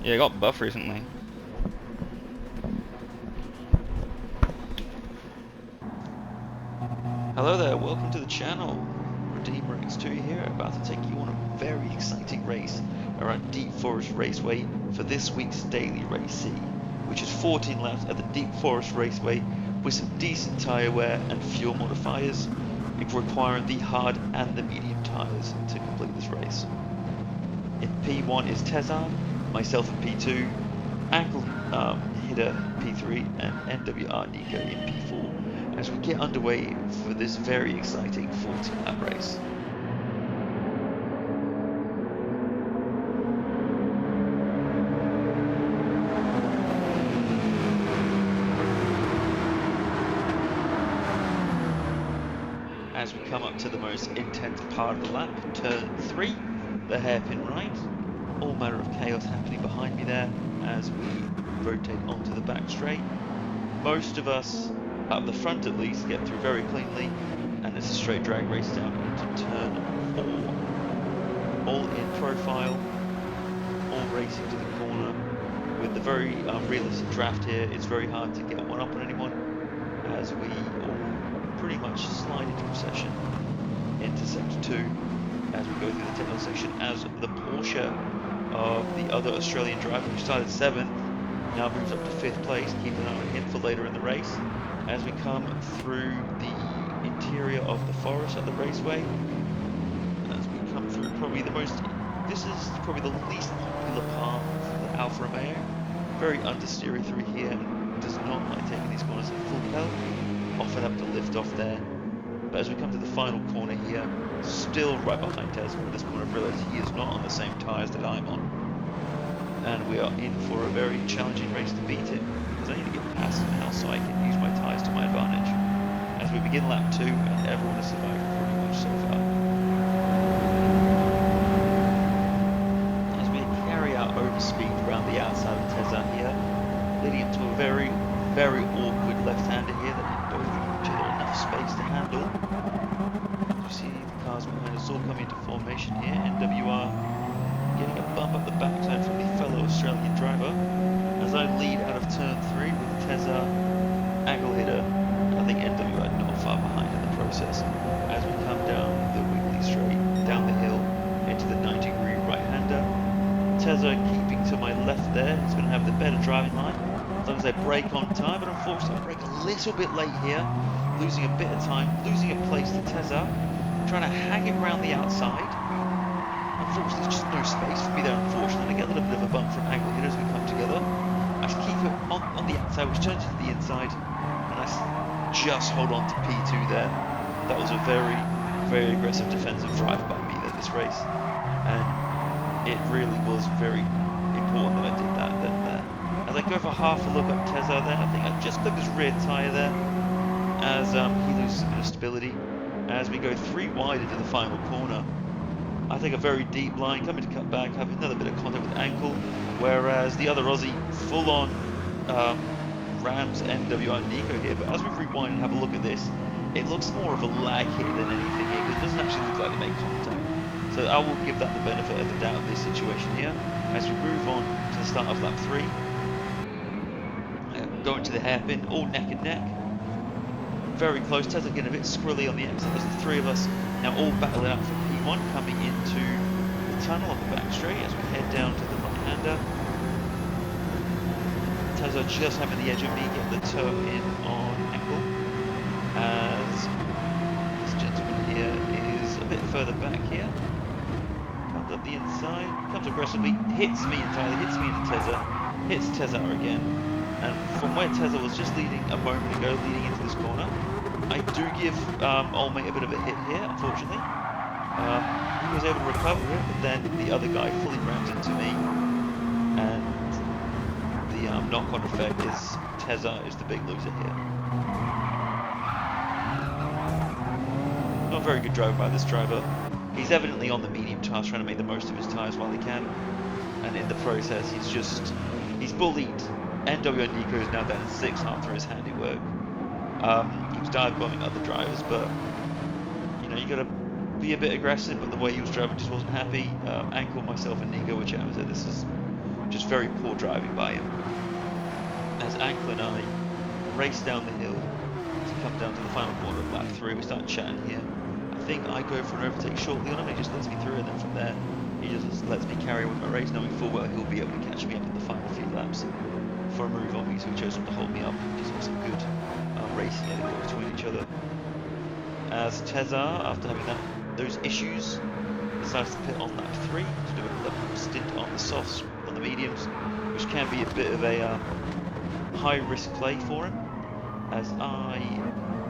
Yeah, I got buff recently. Hello there, welcome to the channel. Redeemer X2 here, about to take you on a very exciting race around Deep Forest Raceway for this week's daily race C, which is 14 laps at the Deep Forest Raceway with some decent tyre wear and fuel modifiers, requiring the hard and the medium tyres to complete this race. In P1 is Tezar, myself in P2, Ankle Hitter P3 and NWR Nico in P4 as we get underway for this very exciting 14 lap race. As we come up to the most intense part of the lap, turn 3, the hairpin right, all manner of chaos happening behind me there as we rotate onto the back straight. Most of us, up the front at least, get through very cleanly, and it's a straight drag race down into turn 4. All in profile, all racing to the corner. With the very realistic draft here, it's very hard to get one up on anyone, as we all pretty much slide into procession into sector 2 as we go through the technical section, as the Porsche of the other Australian driver who started 7th now moves up to 5th place. Keep an eye on him for later in the race. As we come through the interior of the forest at the raceway, as we come through this is probably the least popular part for the Alfa Romeo. Very understeery through here, and does not like taking these corners at full pedal. Often have to lift off there. But as we come to the final corner here, still right behind Tesla at this point, I've realised he is not on the same tyres that I'm on. And we are in for a very challenging race to beat him, because I need to get past him now so I can use my tyres to my advantage. As we begin lap 2, and everyone has survived pretty much so far. As we carry our overspeed around the outside of Tezan here, leading into a very, very awkward left-hander here that both give each other enough space to handle. As you see the cars behind us all coming into formation here, NWR getting a bump up the backside from the fellow Australian driver, as I lead out of turn 3 with Tezar, Angle Hitter, and I think NWR not far behind in the process, as we come down the wiggly straight, down the hill, into the 90-degree right-hander. Tezar keeping to my left there, is going to have the better driving line, as long as I brake on time, but unfortunately I brake a little bit late here, losing a bit of time, losing a place to Tezar, trying to hang it around the outside. Unfortunately, there's just no space for me there, unfortunately. I get a little bit of a bump from Angle Hitter as we come together. I just keep it on the outside, which turns into the inside, and I just hold on to P2 there. That was a very, very aggressive defensive drive by me in this race, and it really was very important that I did that then there. As I go for half a look up Tezar there, I think I just clipped his rear tyre there, as he loses a bit of stability. As we go 3 wide into the final corner, I take a very deep line, coming to cut back, have another bit of contact with Ankle, whereas the other Aussie full-on rams NWR Nico here. But as we rewind and have a look at this, it looks more of a lag here than anything here, because it doesn't actually look like they make contact. So I will give that the benefit of the doubt in this situation here. As we move on to the start of lap 3, going to the hairpin, all neck and neck. Very close, Tesla getting a bit squirrely on the exit. There's the 3 of us now all battling out for P1, coming into the tunnel on the back straight as we head down to the right-hander. Tesla just having the edge of me, get the toe in on Ankle, as this gentleman here is a bit further back here. Comes up the inside, comes aggressively, hits me entirely, hits me into Tesla, hits Tesla again. And from where Tesla was just leading a moment ago, leading into this corner, I do give old mate a bit of a hit here, unfortunately. He was able to recover it, but then the other guy fully rams into me, and the knock-on effect is Tezar is the big loser here. Not a very good driver by this driver. He's evidently on the medium tyres, trying to make the most of his tyres while he can, and in the process he's bullied. NWR Nico is now down in 6th after his handiwork. He was dive bombing other drivers, but you know, you got to be a bit aggressive. But the way he was driving just wasn't happy. Ankle, myself, and Nico were chatting. So this is Just very poor driving by him. As Ankle and I race down the hill to come down to the final corner of lap 3, we start chatting here. I think I go for an overtake shortly on him, he just lets me through, and then from there, he just lets me carry on with my race, knowing full well he'll be able to catch me up in the final few laps for a move on me, so he chose not to hold me up, which is also good racing etiquette between each other. As Tezar, after having those issues, decides to pit on lap 3 to do a lap stint on the softs, on the mediums, which can be a bit of a high-risk play for him, as I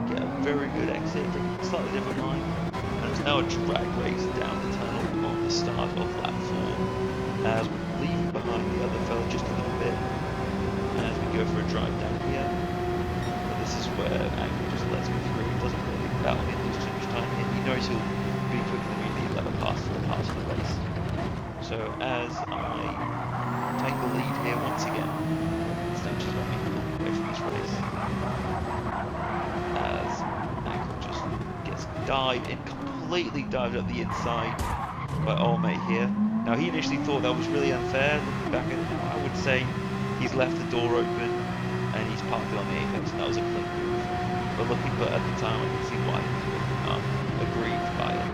get a very good exit, taking a slightly different line, and it's now a drag race down the tunnel on the start of lap 4, as we're leaving behind the other fella just a little bit, as we go for a drive down here. But this is where Angle just lets me through, he doesn't really battle me and lose too much time here, he knows he'll be quicker than me, and he'll let a pass for the pass for the race. So as I take the lead here once again, Stanch is not me away from this race, as Ankle just gets completely dived up the inside by old mate here. Now he initially thought that was really unfair. Looking back at it now, I would say he's left the door open and he's parked it on the apex, and that was a clean move. But at the time, I can see why he was aggrieved by it.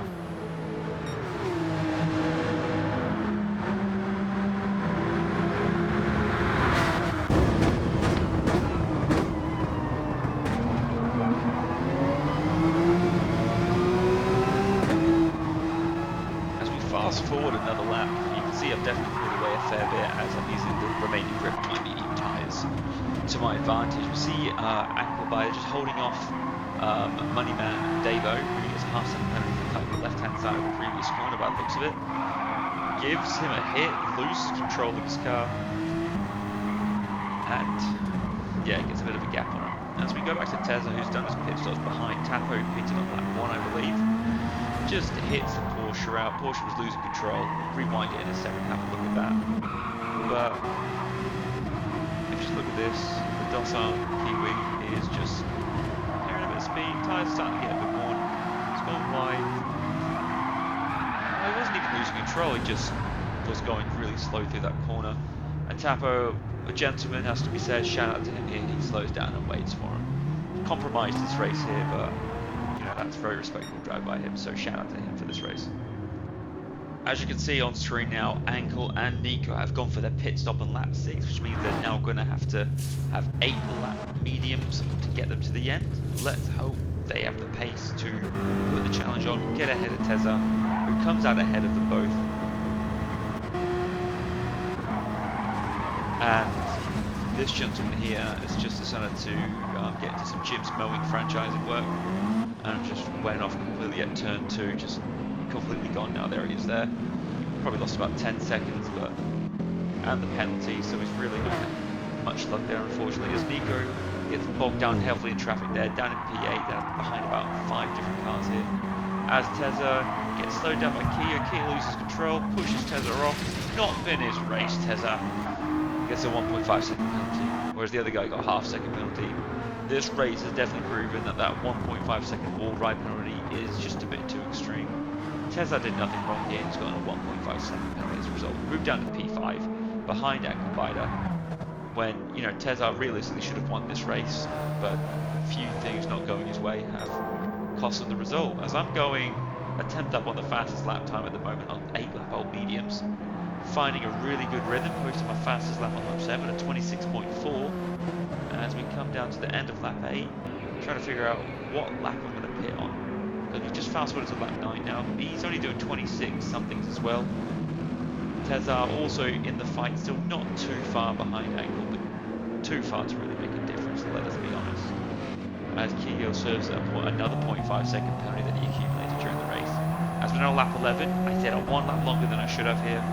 Fast forward another lap, you can see I've definitely pulled away a fair bit as I'm using the remaining grip of my medium tyres to my advantage. We see Ankle Biter just holding off Moneyman Davo, who gets half second penalty for cutting the left hand side of the previous corner by the looks of it. Gives him a hit, loses control of his car, and yeah, gets a bit of a gap on him. As we go back to Tesla, who's done his pit stops behind Tapo, pitted on lap 1 I believe. Just hits the Porsche out. Porsche was losing control. Rewind it in a second, have a look at that. But if you just look at this, the docile Kiwi is just carrying a bit of speed. Tyres starting to get a bit worn. It's gone wide. Well, he wasn't even losing control. He just was going really slow through that corner. And Tapo, a gentleman, has to be said. Shout out to him here. He slows down and waits for him. Compromised this race here, but that's very respectable drive by him, so shout out to him for this race. As you can see on screen now, Ankle and Nico have gone for their pit stop on lap 6, which means they're now going to have 8 lap mediums to get them to the end. Let's hope they have the pace to put the challenge on, get ahead of Tezza, who comes out ahead of them both. And this gentleman here has just decided to get into some Jim's mowing franchising work, and just went off completely at turn 2, just completely gone now. There he is there. Probably lost about 10 seconds, and the penalty, so he's really not had much luck there, unfortunately, as Nico gets bogged down heavily in traffic there, down in P8, down behind about 5 different cars here. As Tezza gets slowed down by Kia loses control, pushes Tezza off, not finished race. Tezza gets a 1.5 second penalty, whereas the other guy got a half second penalty. This race has definitely proven that 1.5 second wall ride penalty is just a bit too extreme. Tezza did nothing wrong here, he's got a 1.5 second penalty as a result. Moved down to P5, behind Ankle Biter, when, Tezza realistically should have won this race, but a few things not going his way have cost him the result. As I'm going a 10th up on the fastest lap time at the moment on 8 lap old mediums, finding a really good rhythm, posting my fastest lap on lap 7 at 26.4. As we come down to the end of lap 8, trying to figure out what lap I'm going to pit on. Because we just fast forward to lap 9 now. He's only doing 26 somethings as well. Tezza also in the fight, still not too far behind Ankle, but too far to really make a difference, let us be honest. As Kiyo serves another 0.5 second penalty that he accumulated during the race. As we're now lap 11, I said I'm 1 lap longer than I should have here.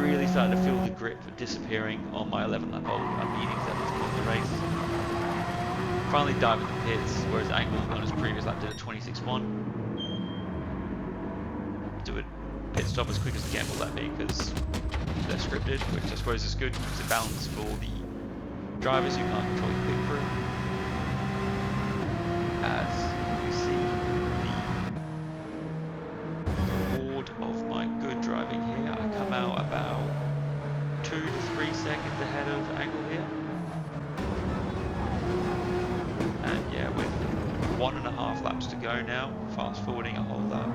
Really starting to feel the grip disappearing on my 11 lap old meetings at this point in the race. Finally diving the pits, whereas Ankle on his previous lap did a 26.1. Do a pit stop as quick as the game will let me, because they're scripted, which I suppose is good, because it balances for the drivers who can't control the pit crew. As you see the reward of my good driving here, I come out about 2 to 3 go now. Fast forwarding a whole lap.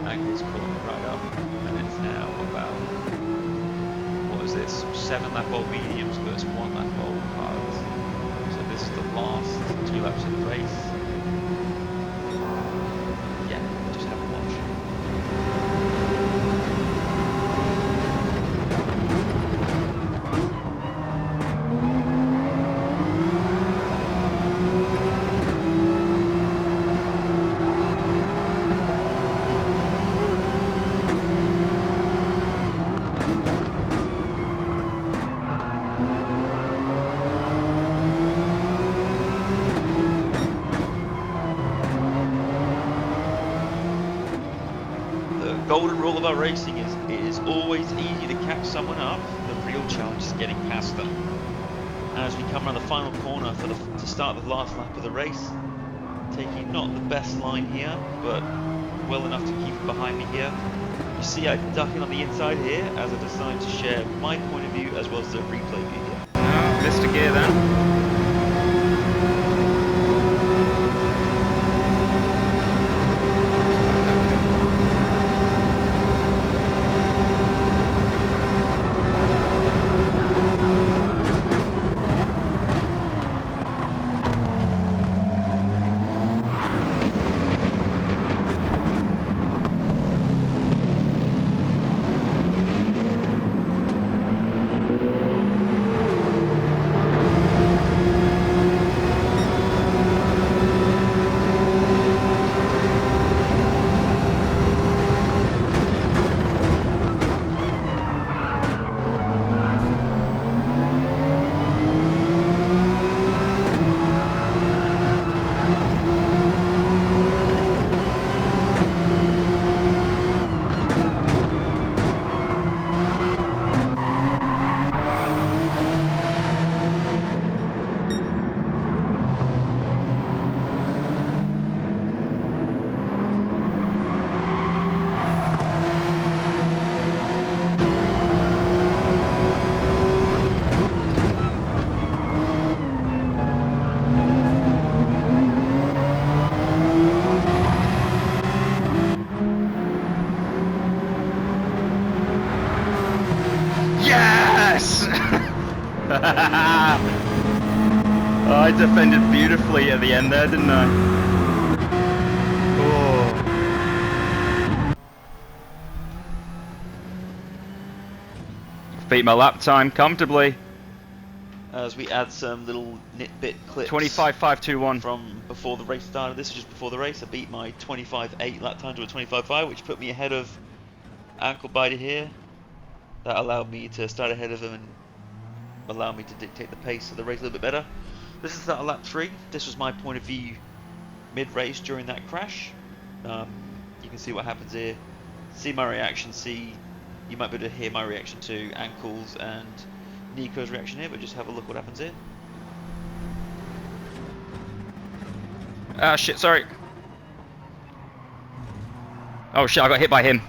Ankles pulling me right up, and it's now about, what is this? 7 lap old mediums versus 1 lap old hards. So this is the last 2 laps of the race. Yeah, just have a watch. Golden rule of our racing is it is always easy to catch someone up. The real challenge is getting past them. As we come around the final corner to start the last lap of the race, taking not the best line here, but well enough to keep it behind me here. You see I'm ducking on the inside here as I decide to share my point of view as well as the replay view here. Oh, missed a gear then. Yes! I defended beautifully at the end there, didn't I? Oh. Beat my lap time comfortably. As we add some little nitbit clips 25.521 from before the race started. This is just before the race. I beat my 25.8 lap time to a 25.5, which put me ahead of Ankle Biter here. That allowed me to start ahead of him and allow me to dictate the pace of the race a little bit better. This is start of lap 3. This was my point of view mid-race during that crash. You can see what happens here. See my reaction. You might be able to hear my reaction to Ankles and Nico's reaction here, but just have a look what happens here. Ah shit, sorry. Oh shit, I got hit by him.